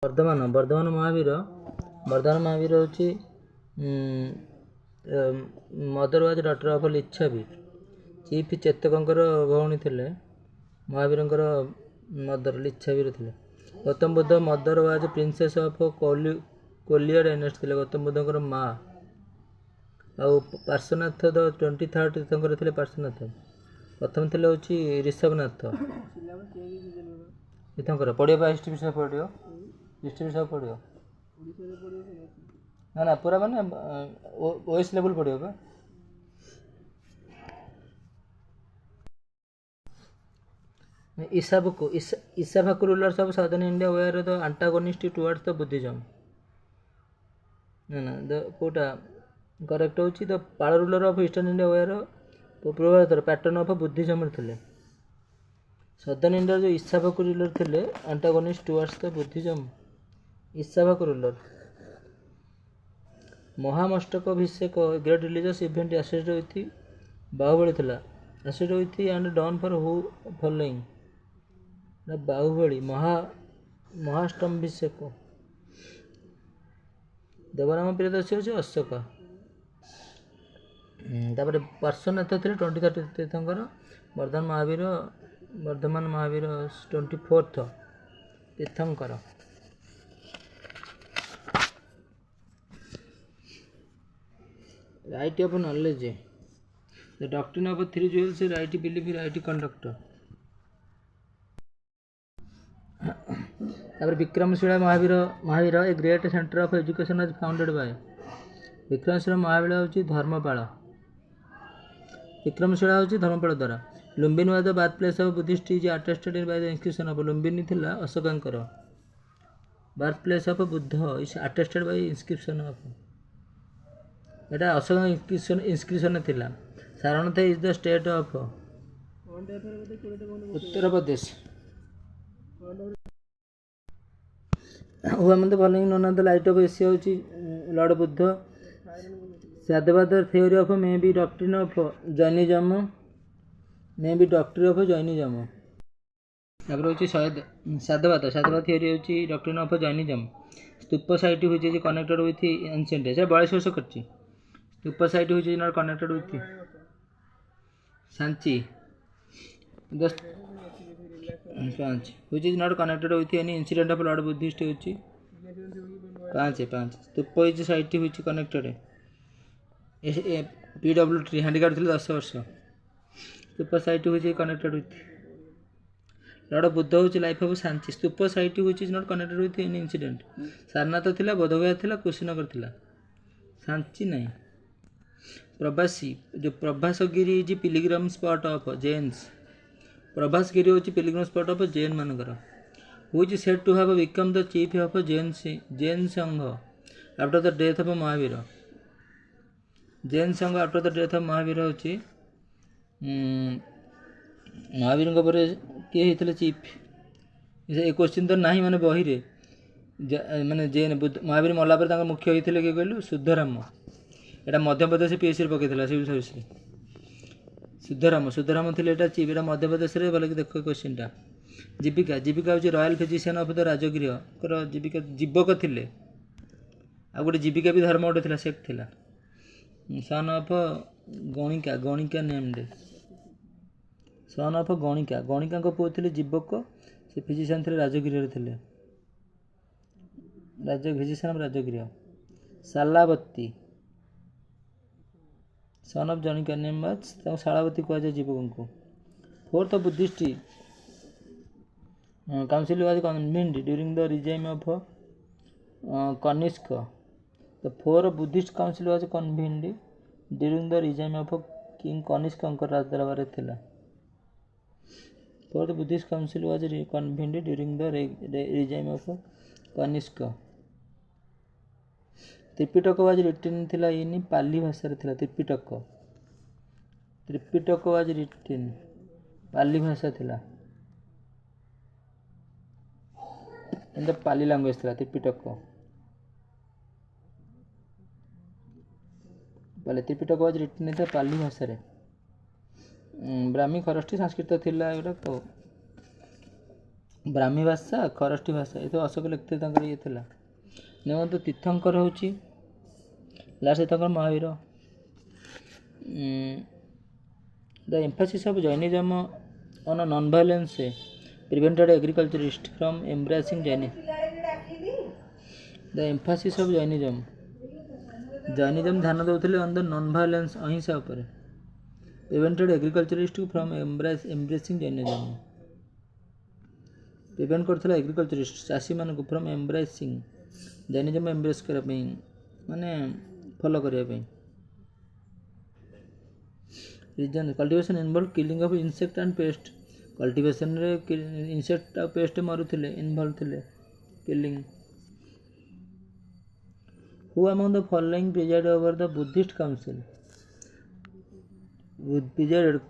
ବର୍ଦ୍ଧମାନ ମହାବୀର ହେଉଛି mother was daughter of Lichchhavi chief ଚେତକଙ୍କର ଭଉଣୀ ଥିଲେ। ମହାବୀରଙ୍କର ମଦର ଲିଚ୍ଛାବୀର ଥିଲେ। Gautama Buddha mother was princess of Koliya dynasty ଥିଲେ। ଗୌତମ ବୁଦ୍ଧଙ୍କର ମା ଆଉ ପାର୍ଶ୍ୱନାଥ ଦ 23rd ତୀର୍ଥଙ୍କର ଥିଲେ। ପାର୍ଶ୍ୱନାଥ ପ୍ରଥମ ଥିଲେ ହେଉଛି ଋଷଭନାଥ ତୀର୍ଥଙ୍କର। ପଢ଼ିବ ହିଷ୍ଟ୍ରି ବିଷୟ ପଢ଼ିବ ନା ପୁରା ମାନେ ଓଏସ୍ ଲେବୁଲ୍ ପଢ଼ିବ ବା। ଇସାଫାକୁ rulers of southern India were the antagonist towards the Buddhism. କେଉଁଟା କରେକ୍ଟ ହେଉଛି the Pala ruler of eastern India were ପୂର୍ବ ଭାରତର ପ୍ୟାଟର୍ନ ଅଫ୍ ବୁଦ୍ଧିଜମରେ ଥିଲେ। ସଦର୍ନ ଇଣ୍ଡିଆର ଯେଉଁ ଇସାଫାକୁ ରୁଲର ଥିଲେ ଆଣ୍ଟାଗୋନିଷ୍ଟ ଟୁୱାର୍ଡସ୍ ଦ ବୁଦ୍ଧିଜମ। ଇସାଫାକୁ ruler. Mahamastakabhisheka great religious event associated with Bahubali ଥିଲା। Associated with and done for who following. Bahubali ମହାଷ୍ଟମ୍ଭିଷେକ। ଦେବରାମ ପ୍ରିୟଦର୍ଶୀ ହେଉଛି ଅଶୋକ। ତାପରେ ପାର୍ଶ୍ୱନାଥ ଥିଲେ 23rd ତୀର୍ଥଙ୍କର। ବର୍ଦ୍ଧମାନ ମହାବୀର 24th ତୀର୍ଥଙ୍କର। Right of knowledge the doctrine of 3 jewels right belief right conduct. ତାପରେ Vikramashila Mahavihara a great centre of education was founded by. Vikramashila Mahavihara ହେଉଛି ଧର୍ମପାଳ। ବିକ୍ରମଶିଳା ହେଉଛି ଧର୍ମପାଳ ଦ୍ୱାରା। Lumbini was the birth place of Buddhist is attested by the inscription of. Lumbini ଥିଲା ଅଶୋକଙ୍କର birth place of Buddha is attested by inscription of. ଏଇଟା Ashoka inscription ଥିଲା। Sarnath is the state of Uttar Pradesh. Who amen the following known of the light of Asia ହେଉଛି lord Buddha. Syadvada theory of may be doctrine of Jainism. ତାପରେ ହେଉଛି Syadvada theory ହେଉଛି doctrine of Jainism. Stupa site which is connected with ancient. ସେ 42 ବର୍ଷ କରିଛି। Stupa site which is not connected with Sanchi which is not connected with any incident of Lord Buddhist ହେଉଛି 5 stupa is site which connected PWT ହାଣ୍ଡି କାଟୁଥିଲେ 10 ବର୍ଷ। Stupa site which is connected with lord Buddha ହେଉଛି life of Sanchi. Stupa site which is not connected with any incident। Sarnath ଥିଲା, ବୋଧଗୟା ଥିଲା, କୁଶୀନଗର ଥିଲା, ସାଞ୍ଚି ନାହିଁ। ପ୍ରବାସୀ ଯେଉଁ Prabhasgiri is pilgrim spot of Jains. Prabhasgiri ହେଉଛି ପିଲିଗ୍ରିମ୍ ସ୍ପଟ୍ ଅଫ୍ ଜୈନ ମାନଙ୍କର। Which said to have become the chief of Jain Sangha after the death of Mahavira. Jain Sangha after the death of Mahavira ହେଉଛି ମହାବୀରଙ୍କ ପରେ କିଏ ହେଇଥିଲେ ଚିଫ୍? ଏ କୋଶ୍ଚିନ୍ ତ ନାହିଁ ମାନେ ବହିରେ। ମାନେ ଜୈନ ମହାବୀର ମଲା ପରେ ତାଙ୍କ ମୁଖ୍ୟ ହେଇଥିଲେ କିଏ କହିଲୁ? ସୁଧରାମ। ଏଇଟା ମଧ୍ୟପ୍ରଦେଶ PSCରେ ପକେଇଥିଲା ସିଭିଲ୍ ସର୍ଭିସରେ। ସୁଧରାମ ଥିଲେ ଏଇଟା ଚିଫ୍। ଏଇଟା ମଧ୍ୟପ୍ରଦେଶରେ ଭଲକି ଦେଖ କୋଶ୍ଚିନ୍ଟା। ଜୀବିକା ହେଉଛି ରୟାଲ ଫିଜିସିଆନ୍ ଅଫ୍ ଦ ରାଜଗୃହଙ୍କର ଜୀବକ ଥିଲେ। ଆଉ ଗୋଟେ ଜୀବିକା ବି ଧର୍ମ ଗୋଟେ ଥିଲା, ସେକ୍ଟ ଥିଲା। Son of Ganika named. Son of ଗଣିକାଙ୍କ ପୁଅ ଥିଲେ ଜୀବକ। ସେ ଫିଜିସିଆନ୍ ଥିଲେ, ରାଜଗୃହରେ ଥିଲେ। Physician of Rajagriha. Shalavati son of Ganika name was, ତାଙ୍କୁ ଶାଳାବତୀ କୁହାଯାଏ ଜୀବକଙ୍କୁ। 4th Buddhist council was convened during the regime of Kanishka. The 4th Buddhist council was convened during the regime of king କନିଷ୍କଙ୍କ ରାଜଦରବାରରେ ଥିଲା। 4th Buddhist council was convened during the regime of Kanishka. Tripitaka was written ଥିଲା in ପାଲି ଭାଷାରେ ଥିଲା। Tripitaka was written ପାଲି ଭାଷା ଥିଲା। ପାଲି language ଥିଲା Tripitaka. Was written ଥିଲା ପାଲି ଭାଷାରେ। ବ୍ରାହ୍ମୀ, ଖରଷ୍ଟି, ସଂସ୍କୃତ ଥିଲା ଏଗୁଡ଼ାକ। ब्राह्मी भाषा खरष्टी भाषा ये तो अशोक लिखते ये था निमंत तीर्थंकर हूँ last Mahavir the Mphasis of Jainism on non violence prevented agriculturists from embracing Jainism. The emphasis of Jainism ଧ୍ୟାନ ଦେଉଥିଲେ on the non-violence ଅହିଂସା ଉପରେ prevented agriculturists from embracing Jainism. Prevent କରୁଥିଲା ଏଗ୍ରିକଲଚରିଷ୍ଟ ଚାଷୀମାନଙ୍କୁ ଫ୍ରମ୍ ଏମ୍ବ୍ରାସିଂ ଜୈନିଜମ୍ ଏମ୍ବ୍ରେସ୍ କରିବା ପାଇଁ ମାନେ ଫଲୋ କରିବା ପାଇଁ reason cultivation involve killing of insect and pest କଲ୍ଟିଭେସନ୍ରେ ଇନସେକ୍ଟ ଆଉ ପେଷ୍ଟ ମାରୁଥିଲେ ଇନଭଲ୍ଭ ଥିଲେ killing who among the following presided over the Buddhist council presided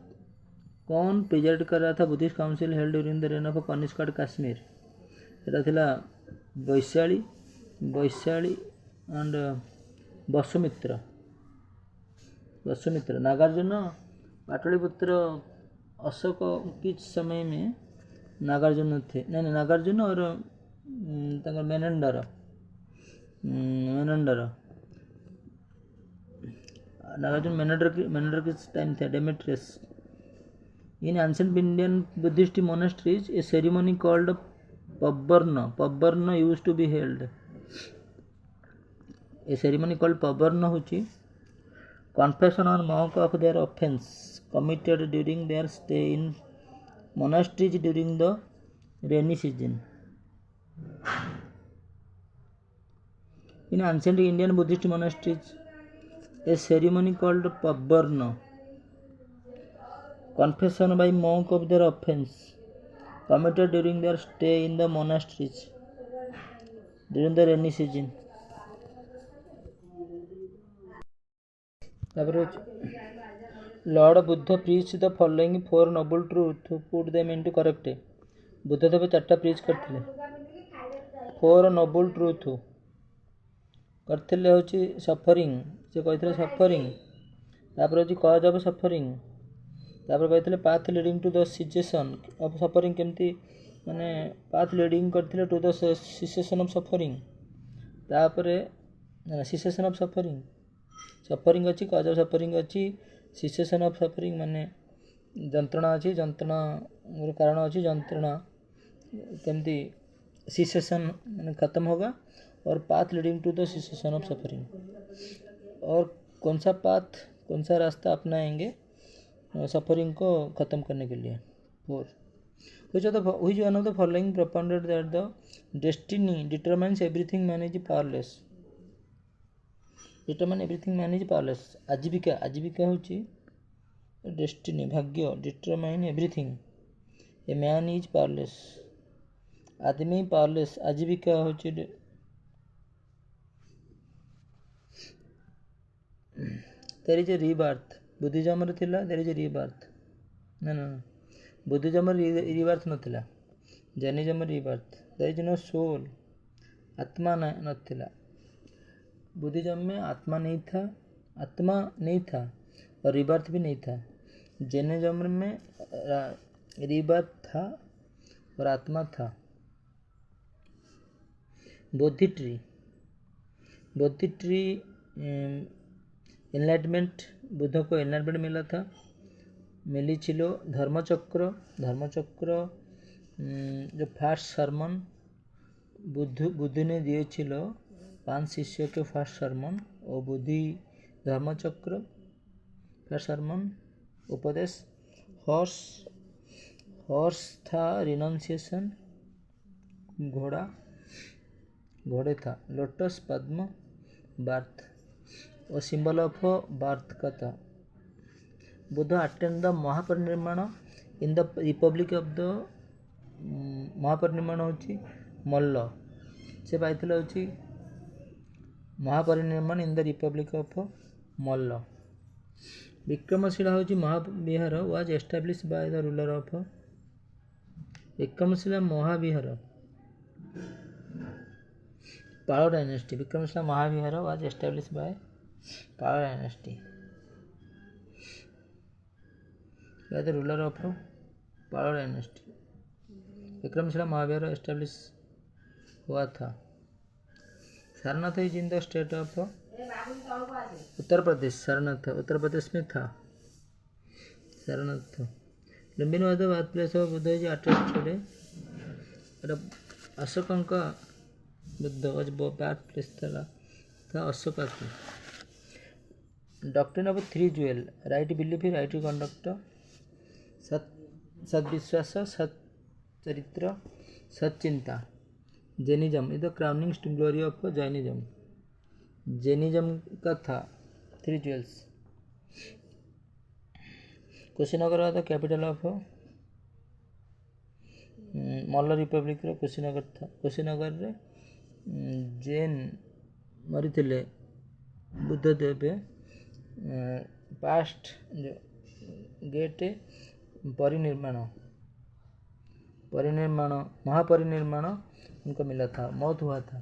कौन प्रेजेंट कर रहा था Buddhist council held during the reign of Kanishka Kashmir এটা ଥିଲା ବୈଶାଳୀ एंड वसुमित्र नागार्जुन पाटलिपुत्र अशोक के समय में नागार्जुन थे नहीं नागार्जुन और मेनेंडर नागार्जुन मेनेंडर के टाइम थे Demetrius In ancient Indian Buddhist monasteries, a ceremony called Pavarna used to be held. A ceremony called Pavarna huchi confession on monk of their offense committed during their stay in monasteries during the rainy season. In ancient Indian Buddhist monasteries, a ceremony called Pavarna confession by monk of their offense committed during their stay in the monasteries during the rainy season. Lord Buddha preached the following four noble truths to put them into correct. Buddhadev चार्टा preach करथिले four noble truths करथिले होची suffering से कहिथिले suffering तापर होची cause of suffering तापर कहते path leading to the situation of suffering केमती माने पाथ लीडिंग करथिले to the situation of suffering तापर सिचुएशन ऑफ सफरिंग अछि कॉज ऑफ सफरिंग अछि सिचुएशन ऑफ सफरिंग माने जंत्रणा अछि जंत्रणा कारण अछि जंत्रणा केमती सिचुएशन माने खत्म होगा और path leading to the situation of suffering और कौन सा रास्ता अपनाएंगे सफरिंग को ख़त्म करने के लिए four which one of the following propounded that the destiny determines everything man is powerless आजीविका होची destiny भाग्य determine everything a man is powerless आदमी powerless आजीविका होची there is a rebirth Buddhism रे थिला देयर इज रीबर्थ ना Buddhism रे रीबर्थ नथिला जैनिज्म रे rebirth there is no soul आत्मा नथिला बुद्धिज्म में आत्मा नहीं था और रीबर्थ भी नहीं था जैनिज्म में रीबर्थ था और आत्मा था बोधि ट्री एनलाइटमेंट बुद्ध को एनलाइटमेंट मिला था मिली छिलो धर्मचक्र जो फास्ट सरमन बुद्ध ने दिए छिलो 5 शिष्य के फास्ट सरमन और बुद्धि धर्मचक्र फास्ट सरमन उपदेश हॉर्स था रिनाउंसिएशन घोड़े था लोटस पद्म बार्थ और सिंबल ऑफ बार्थ का था Buddha attend the Mahaparinirvana in the republic of the Mahaparinirvana होची मल्ल से पाइथिले होची Mahaparinirvana in the republic of Malla Vikramashila होची Mahavihara was establish by the ruler of Vikramashila Mahavihara Pala dynasty Vikramashila Mahavihara was establish by Pala dynasty by the ruler of Pala dynasty Vikramashila Mahavihara establish हुआ था। Sarnath is in the state of Uttar Pradesh. Sarnath Uttar Pradesh में था। Sarnath Lumbini was the birth place of Buddha is attached today. अशोकंका Buddha was birth place था अशोका की। Doctrine of three jewel right belief right conduct सद्विश्वास सच्चरित्र सच्चिंता। Jainism is the crowning glory of Jainism. Jainism का था three jewels. Kushinagar was the capital of Malla republic Kushinagar था। कुशीनगर रे जैन मरी थे बुद्धदेव पास्ट जो गेट परिनिर्माण महापरिनिर्माण उनको मिला था, मौत हुआ था।